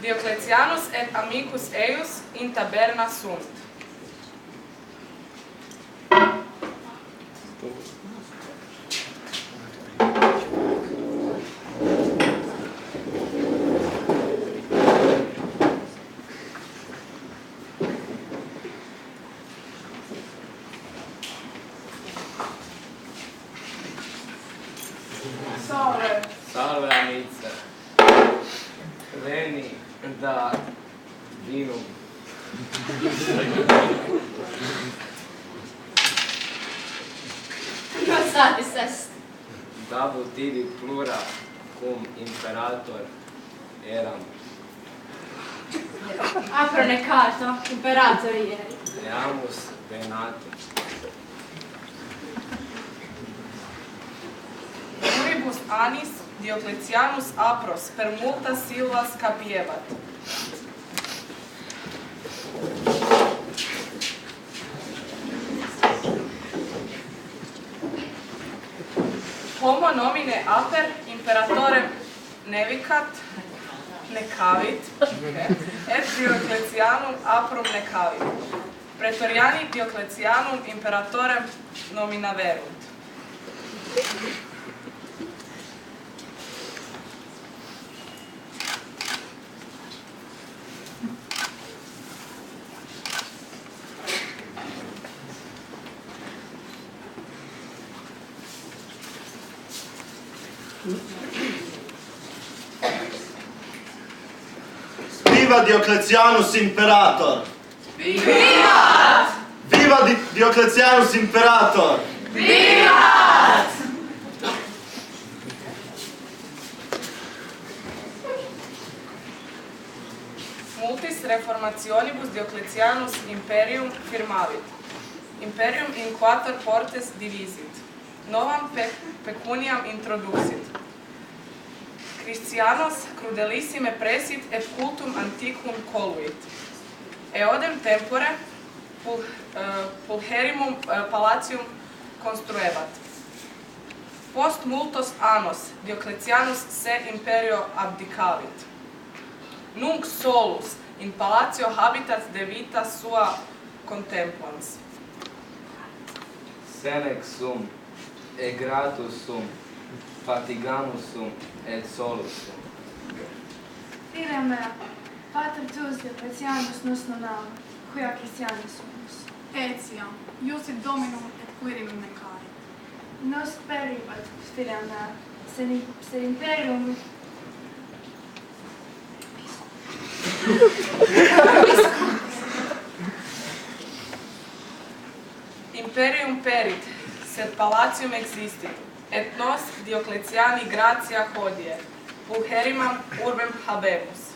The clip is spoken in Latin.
Diocletianus et amicus eius in taberna sunt. Salve. Salve amice. Veni da vinum. Nosatis est. Dabut ibi plura cum imperator eram. Apro necato, imperator ieri. Eamus venatum. Pluribus annis Diocletianus apros per multa silvas capiebat. Homo nomine aper imperatorem necavit, et Diocletianum aprum necavit. Praetoriani Diocletianum imperatorem nominaverunt. Viva Diocletianus Imperator! Vivat! Viva Diocletianus Imperator! Vivat! Multis reformationibus Diocletianus imperium firmavit. Imperium in quater portes divisit. Novam pecuniam introducit. Christianos crudelissime presit et cultum antiquum coluit. Eodem tempore pulcherimum palatium construebat. Post multos annos Diocletianus se imperio abdicavit. Nunc solus in palatio habitat de vita sua contemplans. Senex sum, e gratus sum, fatigamus sum, et solus sum. Filia mea, pater tuus Diocletianus nos nonam, quia Christianis sumus. Etiam, iusit Dominum et Quirinum necari. Nos peribat, filia mea, sed imperium Imperium perit, sed palatium existit, et nos Diocletiani gratia hodie, pulcherimam urbem habemus.